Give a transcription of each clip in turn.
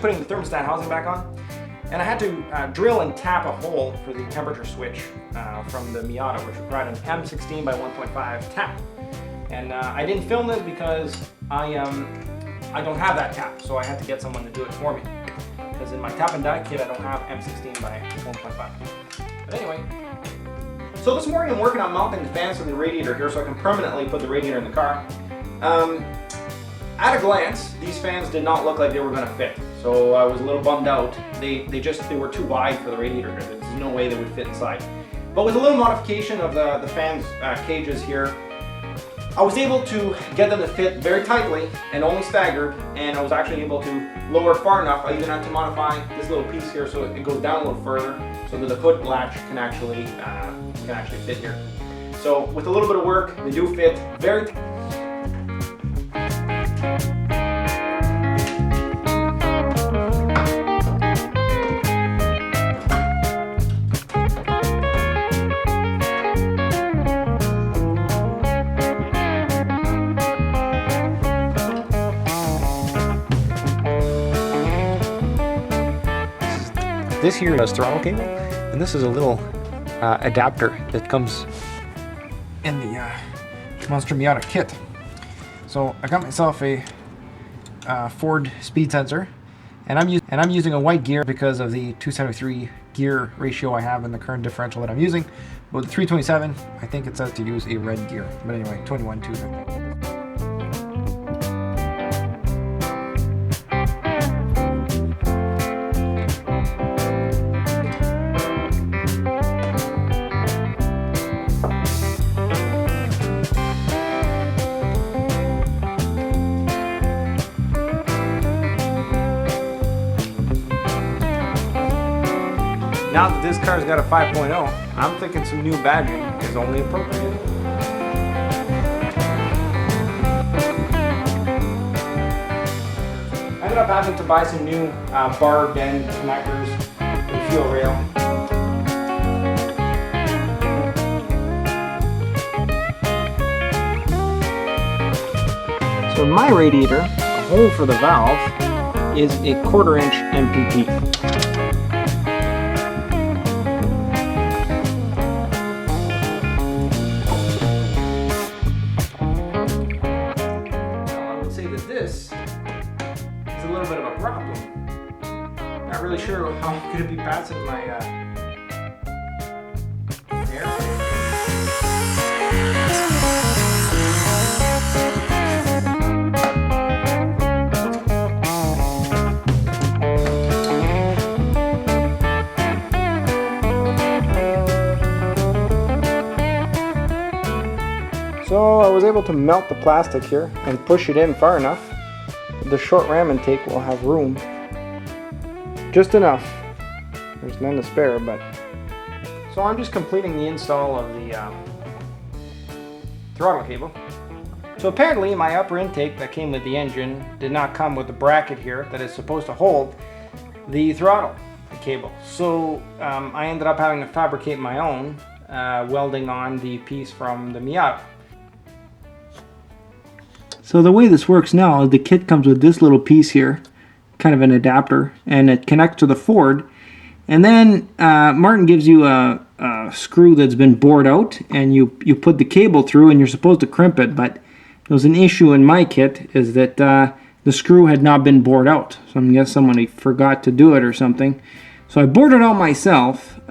actually putting the thermostat housing back on, and I had to drill and tap a hole for the temperature switch from the Miata, which required an M16 by 1.5 tap. And I didn't film this because I don't have that tap, so I had to get someone to do it for me. Because in my tap and die kit, I don't have M16 by 1.5. But anyway, so this morning I'm working on mounting the fans to the radiator here so I can permanently put the radiator in the car. At a glance, these fans did not look like they were going to fit, so I was a little bummed out. They were too wide for the radiator. There's no way they would fit inside. But with a little modification of the fans cages here, I was able to get them to fit very tightly and only staggered, and I was actually able to lower far enough. I even had to modify this little piece here so it goes down a little further so that the hood latch can actually fit here. So with a little bit of work, they do fit very This here is throttle cable, and this is a little adapter that comes in the Monster Miata kit. So I got myself a Ford speed sensor, and I'm using a white gear because of the 273 gear ratio I have in the current differential that I'm using. But with the 327, I think it says to use a red gear. But anyway, 21.2. Now that this car's got a 5.0, I'm thinking some new badging is only appropriate. I ended up having to buy some new bar bend connectors for the fuel rail. So in my radiator, the hole for the valve is a 1/4 inch MPP. This is a little bit of a problem. Not really sure how I'm going to be passing my air. So I was able to melt the plastic here and push it in far enough. The short ram intake will have room. Just enough. There's none to spare, but... So I'm just completing the install of the throttle cable. So apparently my upper intake that came with the engine did not come with the bracket here that is supposed to hold the throttle cable. So I ended up having to fabricate my own, welding on the piece from the Miata. So the way this works now is the kit comes with this little piece here, kind of an adapter, and it connects to the Ford. And then Martin gives you a screw that's been bored out, and you put the cable through, and you're supposed to crimp it. But there was an issue in my kit is that the screw had not been bored out. So I guess somebody forgot to do it or something. So I bored it out myself.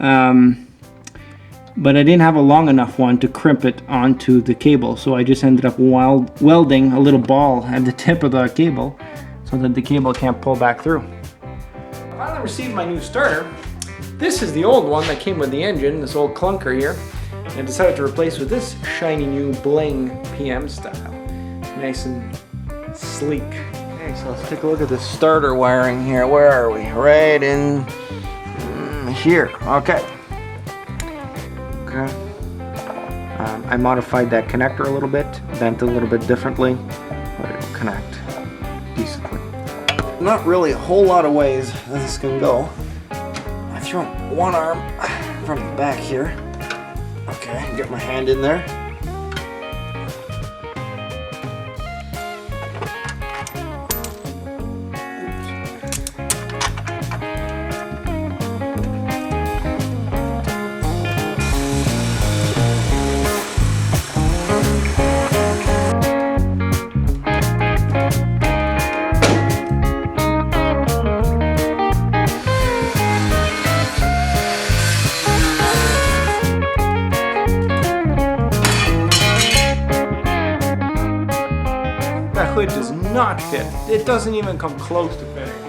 But I didn't have a long enough one to crimp it onto the cable, so I just ended up welding a little ball at the tip of the cable so that the cable can't pull back through. I finally received my new starter. This is the old one that came with the engine, this old clunker here, and I decided to replace with this shiny new bling PM style. Nice and sleek. Okay, so let's take a look at the starter wiring here. Where are we? Right in here. Okay. I modified that connector a little bit, bent a little bit differently, but it'll connect decently. Not really a whole lot of ways that this can go. I throw one arm from the back here. Okay, get my hand in there. does not fit. It doesn't even come close to fitting.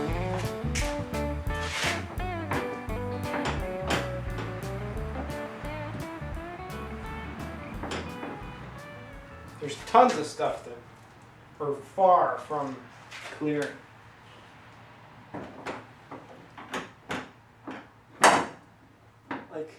There's tons of stuff that are far from clearing. Like,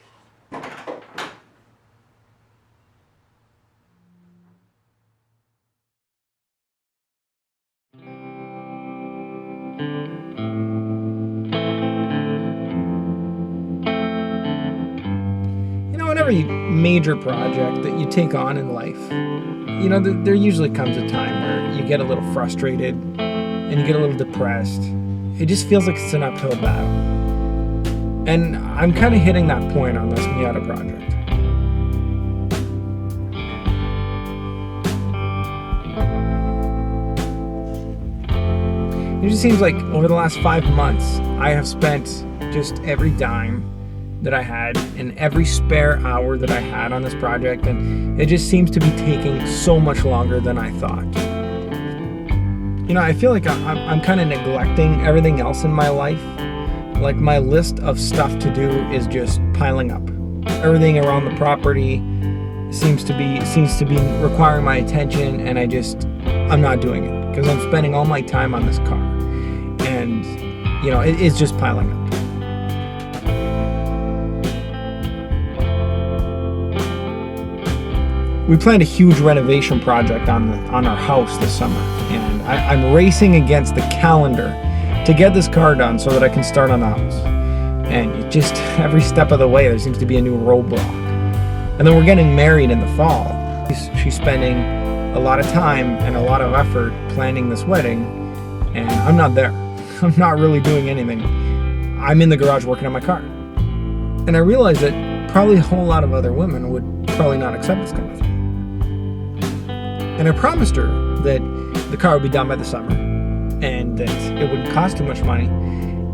in every major project that you take on in life, there usually comes a time where you get a little frustrated and you get a little depressed. It just feels like it's an uphill battle. And I'm kind of hitting that point on this Miata project. It just seems like over the last 5 months, I have spent just every dime that I had and every spare hour that I had on this project, and it just seems to be taking so much longer than I thought. I feel like I'm kind of neglecting everything else in my life. Like, my list of stuff to do is just piling up. Everything around the property seems to be requiring my attention, and I'm not doing it because I'm spending all my time on this car, and it's just piling up. We planned a huge renovation project on our house this summer, and I'm racing against the calendar to get this car done so that I can start on the house. And just every step of the way, there seems to be a new roadblock. And then we're getting married in the fall. She's spending a lot of time and a lot of effort planning this wedding, and I'm not there. I'm not really doing anything. I'm in the garage working on my car. And I realized that probably a whole lot of other women would probably not accept this kind of thing. And I promised her that the car would be done by the summer and that it wouldn't cost too much money.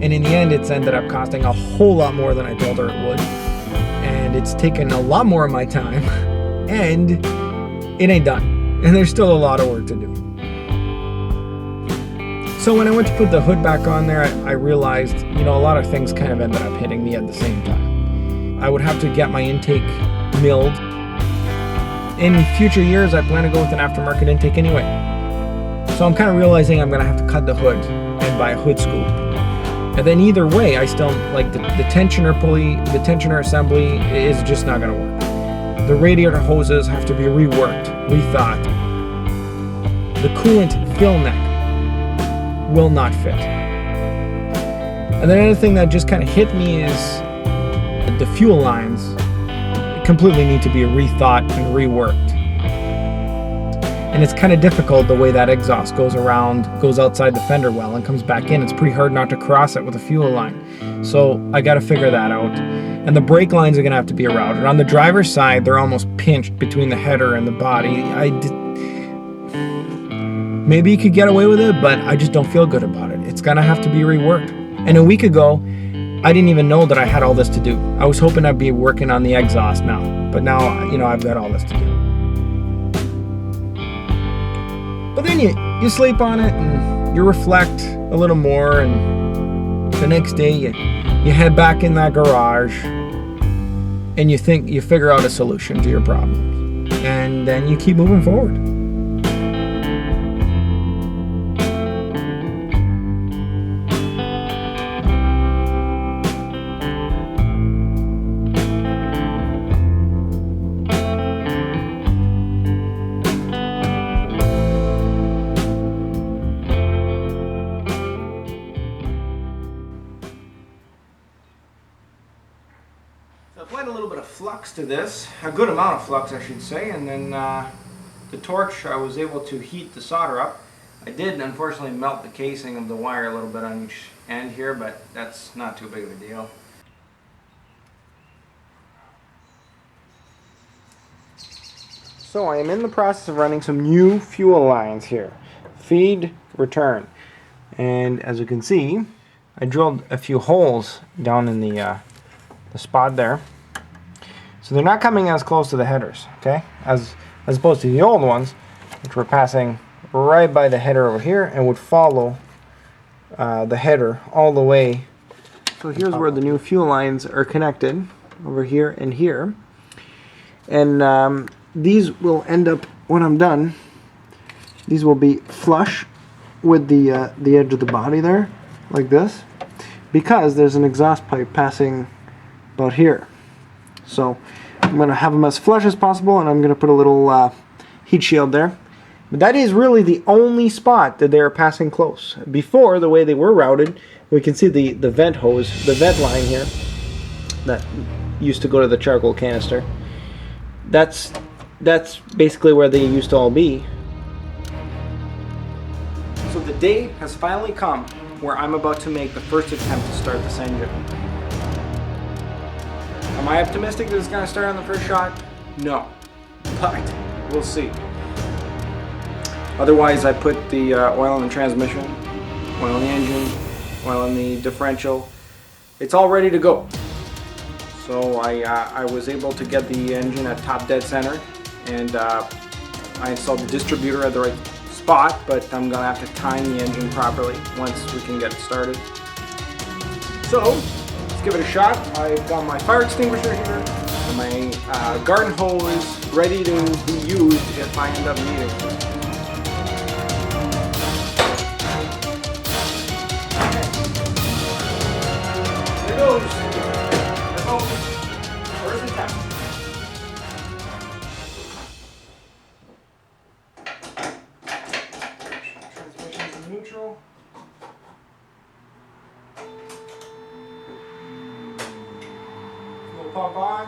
And in the end, it's ended up costing a whole lot more than I told her it would. And it's taken a lot more of my time, and it ain't done. And there's still a lot of work to do. So when I went to put the hood back on there, I realized, a lot of things kind of ended up hitting me at the same time. I would have to get my intake milled. In future years, I plan to go with an aftermarket intake anyway. So I'm kind of realizing I'm going to have to cut the hood and buy a hood scoop. And then either way, I still, like, the tensioner pulley, the tensioner assembly is just not going to work. The radiator hoses have to be reworked, rethought. The coolant fill neck will not fit. And then another thing that just kind of hit me is the fuel lines completely need to be rethought and reworked. And it's kind of difficult the way that exhaust goes outside the fender well and comes back in. It's pretty hard not to cross it with a fuel line. So I got to figure that out. And the brake lines are going to have to be routed. On the driver's side, they're almost pinched between the header and the body. Maybe you could get away with it, but I just don't feel good about it. It's going to have to be reworked. And a week ago, I didn't even know that I had all this to do. I was hoping I'd be working on the exhaust now, but now, I've got all this to do. But then you sleep on it and you reflect a little more, and the next day you head back in that garage and you figure out a solution to your problems, and then you keep moving forward. So I applied a little bit of flux to this, a good amount of flux I should say, and then the torch, I was able to heat the solder up. I did unfortunately melt the casing of the wire a little bit on each end here, but that's not too big of a deal. So I am in the process of running some new fuel lines here. Feed, return. And as you can see, I drilled a few holes down in the spot there. So they're not coming as close to the headers, okay? As opposed to the old ones, which were passing right by the header over here and would follow the header all the way. So here's where the new fuel lines are connected, over here and here. And these will end up, when I'm done, these will be flush with the edge of the body there, like this, because there's an exhaust pipe passing about here. So I'm going to have them as flush as possible, and I'm going to put a little heat shield there. But that is really the only spot that they are passing close. Before, the way they were routed, we can see the vent hose, the vent line here, that used to go to the charcoal canister. That's basically where they used to all be. So the day has finally come where I'm about to make the first attempt to start this engine. Am I optimistic that it's going to start on the first shot? No, but we'll see. Otherwise, I put the oil in the transmission, oil in the engine, oil in the differential. It's all ready to go. So I was able to get the engine at top dead center, and I installed the distributor at the right spot, but I'm going to have to time the engine properly once we can get it started. So let's give it a shot. I've got my fire extinguisher here, and my garden hose ready to be used if I end up needing it. There goes the hose. Where's the tap? Transmission's in neutral. Little pump on.